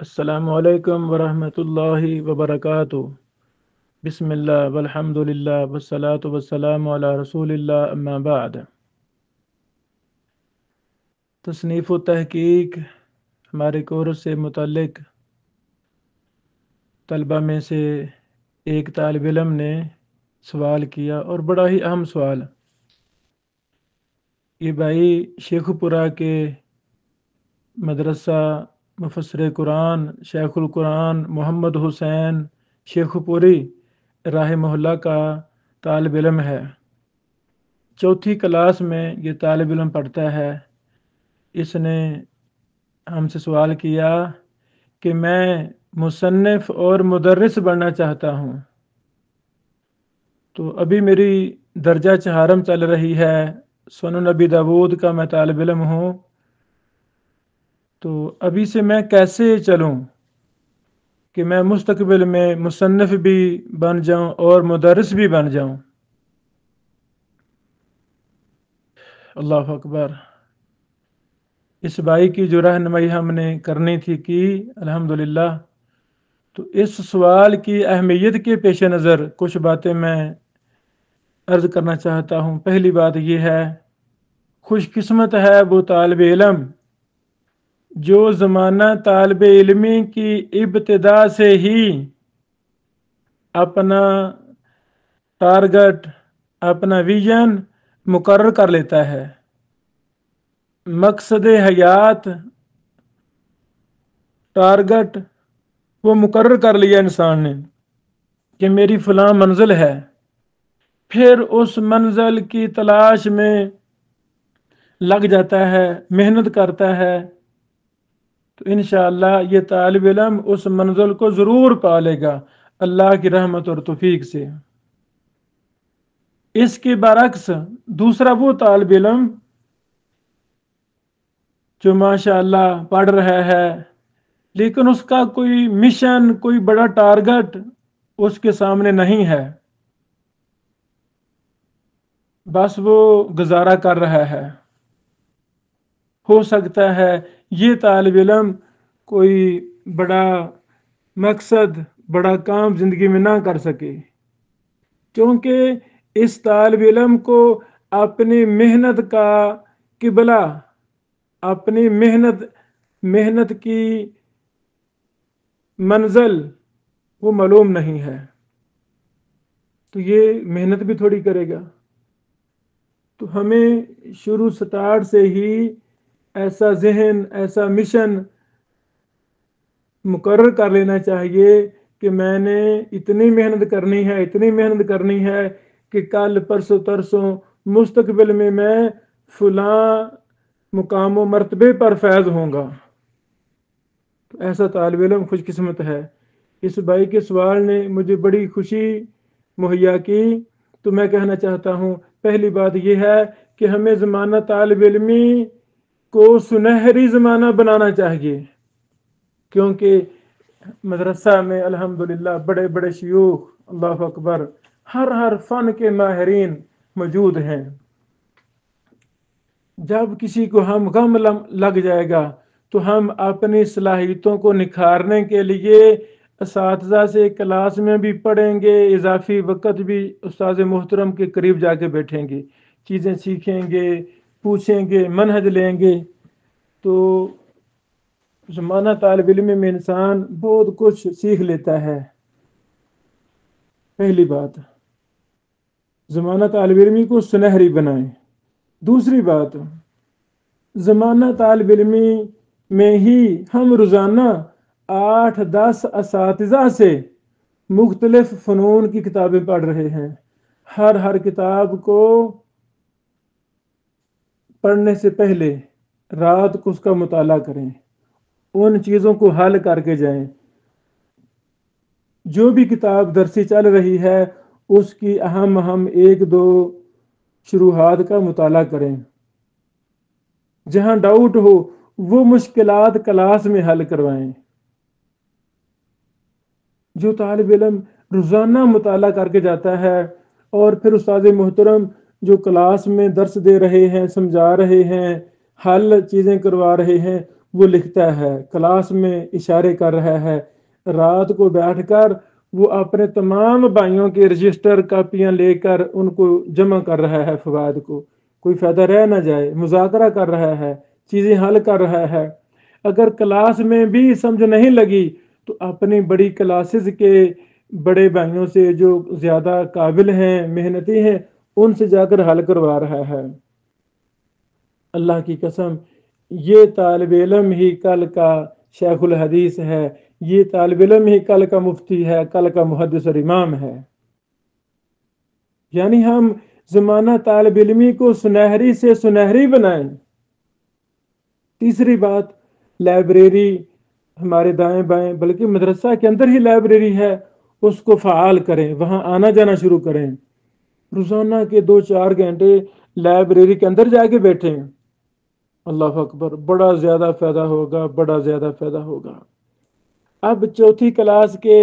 السلام علیکم ورحمۃ اللہ وبرکاتہ۔ بسم اللہ والحمد للہ والصلاة والسلام علی رسول اللہ، اما بعد۔ تصنیف و تحقیق ہمارے کورس سے متعلق طلبہ میں سے ایک طالب علم نے سوال کیا، اور بڑا ہی اہم سوال۔ یہ بھائی شیخ پورہ کے مدرسہ مفسر قرآن شیخ القرآن محمد حسین شیخ پوری رحمہ اللہ کا طالب علم ہے۔ چوتھی کلاس میں یہ طالب علم پڑھتا ہے۔ اس نے ہم سے سوال کیا کہ میں مصنف اور مدرس بننا چاہتا ہوں، تو ابھی میری درجہ چہارم چل رہی ہے، سنن نبی داود کا میں طالب علم ہوں، تو ابھی سے میں کیسے چلوں کہ میں مستقبل میں مصنف بھی بن جاؤں اور مدرس بھی بن جاؤں؟ اللہ اکبر۔ اس بھائی کی جو رہنمائی ہم نے کرنی تھی کی الحمدللہ۔ تو اس سوال کی اہمیت کے پیش نظر کچھ باتیں میں عرض کرنا چاہتا ہوں۔ پہلی بات یہ ہے، خوش قسمت ہے وہ طالب علم جو زمانہ طالب علمی کی ابتدا سے ہی اپنا ٹارگٹ، اپنا ویژن مقرر کر لیتا ہے، مقصد حیات، ٹارگٹ وہ مقرر کر لیا انسان نے کہ میری فلاں منزل ہے، پھر اس منزل کی تلاش میں لگ جاتا ہے، محنت کرتا ہے، تو انشاءاللہ یہ طالب علم اس منزل کو ضرور پا لے گا اللہ کی رحمت اور توفیق سے۔ اس کے برعکس دوسرا وہ طالب علم جو ماشاءاللہ پڑھ رہا ہے، لیکن اس کا کوئی مشن، کوئی بڑا ٹارگٹ اس کے سامنے نہیں ہے، بس وہ گزارا کر رہا ہے۔ ہو سکتا ہے یہ طالب علم کوئی بڑا مقصد، بڑا کام زندگی میں نہ کر سکے، کیونکہ اس طالب علم کو اپنی محنت کا قبلہ، اپنی محنت کی منزل وہ معلوم نہیں ہے، تو یہ محنت بھی تھوڑی کرے گا۔ تو ہمیں شروع سٹارٹ سے ہی ایسا ذہن، ایسا مشن مقرر کر لینا چاہیے کہ میں نے اتنی محنت کرنی ہے، اتنی محنت کرنی ہے کہ کل پرسوں ترسوں مستقبل میں فلاں مقام و مرتبے پر فیض ہوں گا۔ تو ایسا طالب علم خوش قسمت ہے۔ اس بھائی کے سوال نے مجھے بڑی خوشی مہیا کی، تو میں کہنا چاہتا ہوں، پہلی بات یہ ہے کہ ہمیں زمانہ طالب علمی کو سنہری زمانہ بنانا چاہیے، کیونکہ مدرسہ میں الحمدللہ بڑے بڑے شیوخ، اللہ اکبر، ہر فن کے ماہرین موجود ہیں۔ جب کسی کو ہم غم لگ جائے گا تو ہم اپنی صلاحیتوں کو نکھارنے کے لیے اساتذہ سے کلاس میں بھی پڑھیں گے، اضافی وقت بھی استاد محترم کے قریب جا کے بیٹھیں گے، چیزیں سیکھیں گے، پوچھیں گے، منہج لیں گے۔ تو زمانہ طالب علم میں انسان بہت کچھ سیکھ لیتا ہے۔ پہلی بات، زمانہ طالب علمی کو سنہری بنائیں۔ دوسری بات، زمانہ طالب علمی میں ہی ہم روزانہ 8-10 اساتذہ سے مختلف فنون کی کتابیں پڑھ رہے ہیں۔ ہر کتاب کو پڑھنے سے پہلے رات کو اس کا مطالعہ کریں، ان چیزوں کو حل کر کے جائیں۔ جو بھی کتاب درسی چل رہی ہے اس کی اہم 1-2 شروحات کا مطالعہ کریں۔ جہاں ڈاؤٹ ہو وہ مشکلات کلاس میں حل کروائیں۔ جو طالب علم روزانہ مطالعہ کر کے جاتا ہے اور پھر استاد محترم جو کلاس میں درس دے رہے ہیں، سمجھا رہے ہیں، حل چیزیں کروا رہے ہیں، وہ لکھتا ہے، کلاس میں اشارے کر رہا ہے، رات کو بیٹھ کر وہ اپنے تمام بھائیوں کے رجسٹر کاپیاں لے کر ان کو جمع کر رہا ہے، فوائد کو کوئی فائدہ رہ نہ جائے، مذاکرہ کر رہا ہے، چیزیں حل کر رہا ہے۔ اگر کلاس میں بھی سمجھ نہیں لگی تو اپنی بڑی کلاسز کے بڑے بھائیوں سے جو زیادہ قابل ہیں، محنتی ہیں، ان سے جا کر حل کروا رہا ہے۔ اللہ کی قسم، یہ طالب علم ہی کل کا شیخ الحدیث ہے، یہ طالب علم ہی کل کا مفتی ہے، کل کا محدث اور امام ہے۔ یعنی ہم زمانہ طالب علمی کو سنہری سے سنہری بنائیں۔ تیسری بات، لائبریری ہمارے دائیں بائیں، بلکہ مدرسہ کے اندر ہی لائبریری ہے، اس کو فعال کریں، وہاں آنا جانا شروع کریں، روزانہ کے 2-4 گھنٹے لائبریری کے اندر جا کے بیٹھیں۔ اللہ اکبر، بڑا زیادہ فائدہ ہوگا، بڑا زیادہ فائدہ ہوگا۔ اب چوتھی کلاس کے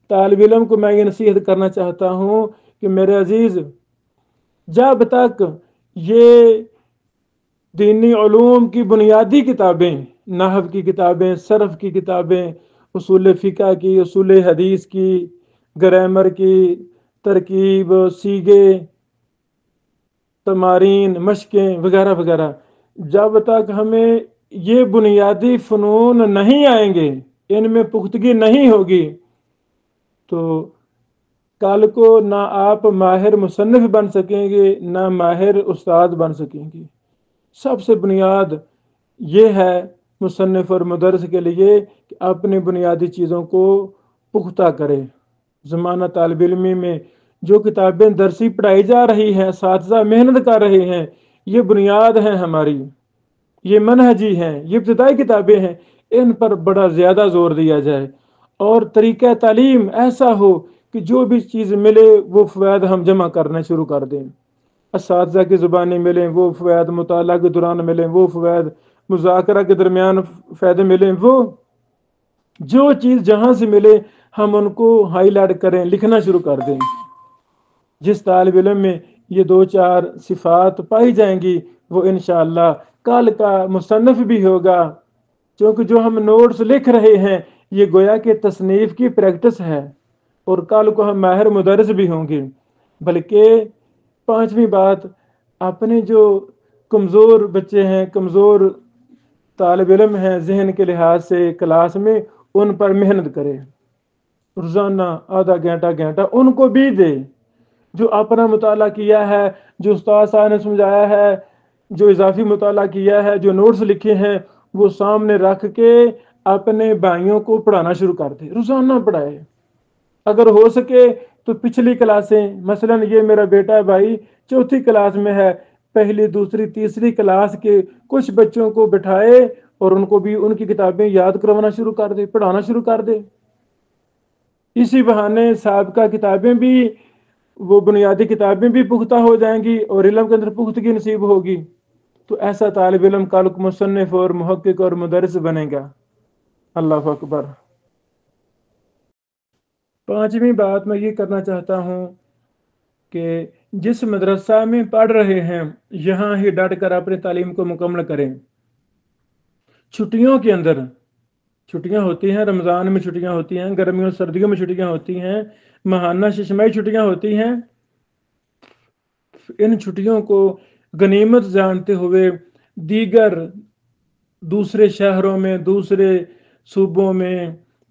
طالب علم کو میں یہ نصیحت کرنا چاہتا ہوں کہ میرے عزیز، جب تک یہ دینی علوم کی بنیادی کتابیں، نحو کی کتابیں، صرف کی کتابیں، اصول فقہ کی، اصول حدیث کی، گرامر کی، ترکیب، سیغے، تمارین، مشقیں وغیرہ وغیرہ، جب تک ہمیں یہ بنیادی فنون نہیں آئیں گے، ان میں پختگی نہیں ہوگی، تو کل کو نہ آپ ماہر مصنف بن سکیں گے، نہ ماہر استاد بن سکیں گے۔ سب سے بنیاد یہ ہے مصنف اور مدرس کے لیے کہ اپنی بنیادی چیزوں کو پختہ کرے۔ زمانہ طالب علمی میں جو کتابیں درسی پڑھائی جا رہی ہیں، اساتذہ محنت کر رہے ہیں، یہ بنیاد ہیں ہماری، یہ منہجی ہیں، یہ ابتدائی کتابیں ہیں، ان پر بڑا زیادہ زور دیا جائے، اور طریقہ تعلیم ایسا ہو کہ جو بھی چیز ملے وہ فوائد ہم جمع کرنا شروع کر دیں، اساتذہ کی زبانیں ملیں وہ فوائد، مطالعہ کے دوران ملیں وہ فوائد، مذاکرہ کے درمیان فائدے ملیں، وہ جو چیز جہاں سے ملے ہم ان کو ہائی لائٹ کریں، لکھنا شروع کر دیں۔ جس طالب علم میں یہ 2-4 صفات پائی جائیں گی وہ انشاءاللہ کل کا مصنف بھی ہوگا، کیونکہ جو ہم نوٹس لکھ رہے ہیں یہ گویا کہ تصنیف کی پریکٹس ہے، اور کل کو ہم ماہر مدرس بھی ہوں گے۔ بلکہ 5ویں بات، اپنے جو کمزور بچے ہیں، کمزور طالب علم ہیں ذہن کے لحاظ سے کلاس میں، ان پر محنت کرے، روزانہ آدھا گھنٹہ ان کو بھی دے، جو اپنا مطالعہ کیا ہے، جو استاد صاحب نے سمجھایا ہے، جو اضافی مطالعہ کیا ہے، جو نوٹس لکھے ہیں، وہ سامنے رکھ کے اپنے بھائیوں کو پڑھانا شروع کر دے، روزانہ پڑھائے۔ اگر ہو سکے تو پچھلی کلاسیں، مثلا یہ میرا بیٹا بھائی 4تھی کلاس میں ہے، پہلی، دوسری، تیسری کلاس کے کچھ بچوں کو بٹھائے اور ان کو بھی ان کی کتابیں یاد کروانا شروع کر دے، پڑھانا شروع کر دے۔ اسی بہانے سابقہ کتابیں بھی، وہ بنیادی کتابیں بھی پختہ ہو جائیں گی اور علم کے اندر پختگی نصیب ہوگی، تو ایسا طالب علم کل کو مصنف اور محقق اور مدرس بنے گا۔ اللہ اکبر۔ 5ویں بات میں یہ کرنا چاہتا ہوں کہ جس مدرسہ میں پڑھ رہے ہیں یہاں ہی ڈٹ کر اپنی تعلیم کو مکمل کریں۔ چھٹیوں کے اندر، چھٹیاں ہوتی ہیں، رمضان میں چھٹیاں ہوتی ہیں، گرمیوں سردیوں میں چھٹیاں ہوتی ہیں، ماہانہ ششمائی چھٹیاں ہوتی ہیں، ان چھٹیوں کو غنیمت جانتے ہوئے دیگر دوسرے شہروں میں، دوسرے صوبوں میں،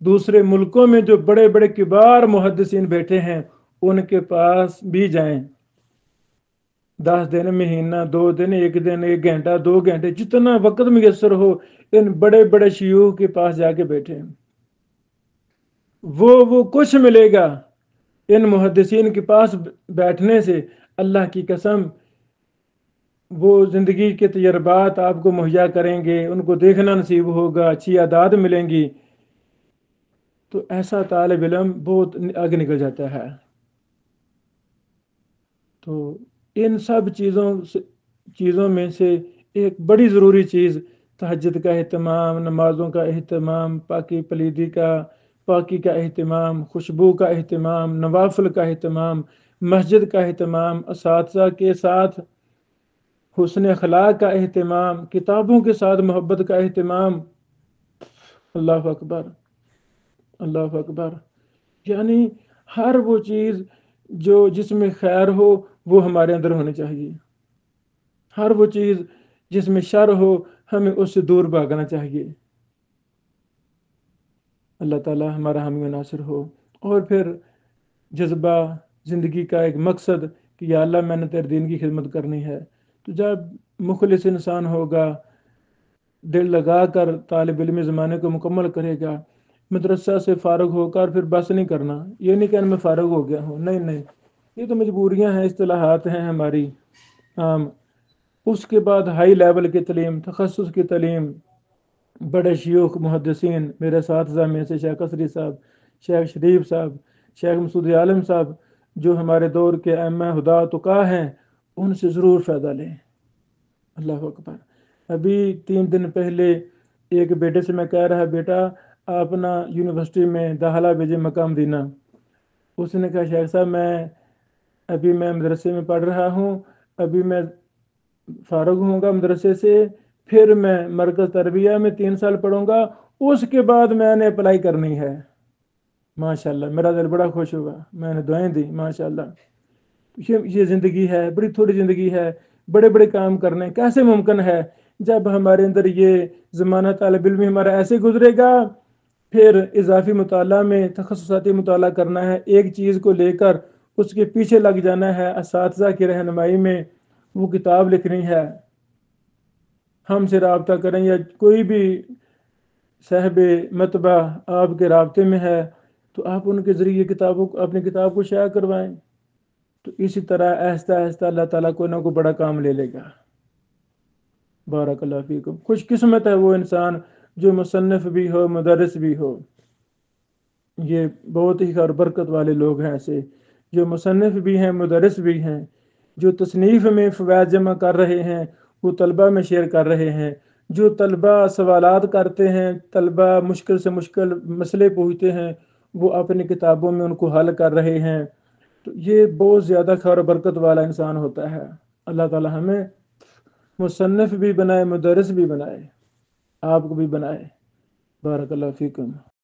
دوسرے ملکوں میں جو بڑے بڑے کبار محدثین بیٹھے ہیں ان کے پاس بھی جائیں۔ 10 دن، مہینہ، 2 دن، 1 دن، 1 گھنٹہ، 2 گھنٹے، جتنا وقت میسر ہو ان بڑے بڑے شیوخ کے پاس جا کے بیٹھے۔ وہ کچھ ملے گا ان محدثین کے پاس بیٹھنے سے، اللہ کی قسم، وہ زندگی کے تجربات آپ کو مہیا کریں گے، ان کو دیکھنا نصیب ہوگا، اچھی عادات ملیں گی، تو ایسا طالب علم بہت آگے نکل جاتا ہے۔ تو ان سب چیزوں میں سے ایک بڑی ضروری چیز تہجد کا اہتمام، نمازوں کا اہتمام، پاکی کا اہتمام، خوشبو کا اہتمام، نوافل کا اہتمام، مسجد کا اہتمام، اساتذہ کے ساتھ حسن اخلاق کا اہتمام، کتابوں کے ساتھ محبت کا اہتمام، اللہ اکبر، اللہ اکبر. یعنی ہر وہ چیز جو جس میں خیر ہو وہ ہمارے اندر ہونی چاہیے. ہر وہ چیز جس میں شر ہو ہمیں اس سے دور بھاگنا چاہیے. اللہ تعالی ہمارا حامی و ناصر ہو. اور پھر جذبہ زندگی کا ایک مقصد کہ یا اللہ میں نے تیرے دین کی خدمت کرنی ہے. تو جب مخلص انسان ہوگا، دل لگا کر طالب علم زمانے کو مکمل کرے گا، مدرسہ سے فارغ ہو کر پھر بس نہیں کرنا. یہ نہیں کہ میں فارغ ہو گیا ہوں، نہیں نہیں، یہ تو مجبوریاں ہیں، اصطلاحات ہیں ہماری عام. اس کے بعد ہائی لیول کی تعلیم، تخصص کی تعلیم. بڑے شیوخ محدثین میرے اساتذہ میں سے شیخ قصری صاحب، شیخ شریف صاحب، شیخ مسعود عالم صاحب، جو ہمارے دور کے ائمہ ہدا تقا ہیں، ان سے ضرور فائدہ لیں. اللہ اکبر. ابھی 3 دن پہلے ایک بیٹے سے میں کہہ رہا، بیٹا آپ نا یونیورسٹی میں داخلہ بھیجے مقام دینا. اس نے کہا شیخ صاحب میں مدرسے میں پڑھ رہا ہوں، ابھی میں فارغ ہوں گا مدرسے سے، پھر میں مرکز تربیہ میں 3 سال پڑھوں گا، اس کے بعد میں نے اپلائی کرنی ہے. ماشاء اللہ، میرا دل بڑا خوش ہوا، میں نے دعائیں دی. ماشاء اللہ، یہ زندگی ہے، بڑی تھوڑی زندگی ہے، بڑے بڑے کام کرنے کیسے ممکن ہے جب ہمارے اندر یہ زمانہ طالب علم ہمارا ایسے گزرے گا. پھر اضافی مطالعہ میں تخصصاتی مطالعہ کرنا ہے، ایک چیز کو لے کر اس کے پیچھے لگ جانا ہے، اساتذہ کی رہنمائی میں وہ کتاب لکھنی ہے. ہم سے رابطہ کریں یا کوئی بھی صاحب مطبع آپ کے رابطے میں ہے تو آپ ان کے ذریعے اپنی کتاب کو شائع کروائیں. تو اسی طرح آہستہ آہستہ اللہ تعالیٰ کوئی نہ کوئی بڑا کام لے لے گا. بارک اللہ فیکم. خوش قسمت ہے وہ انسان جو مصنف بھی ہو، مدرس بھی ہو. یہ بہت ہی خیر برکت والے لوگ ہیں ایسے، جو مصنف بھی ہیں، مدرس بھی ہیں، جو تصنیف میں فوائد جمع کر رہے ہیں، وہ طلبہ میں شیئر کر رہے ہیں. جو طلبہ سوالات کرتے ہیں، طلبہ مشکل سے مشکل مسئلے پوچھتے ہیں، وہ اپنی کتابوں میں ان کو حل کر رہے ہیں. تو یہ بہت زیادہ خیر و برکت والا انسان ہوتا ہے. اللہ تعالی ہمیں مصنف بھی بنائے، مدرس بھی بنائے، آپ کو بھی بنائے. بارک اللہ فیکم.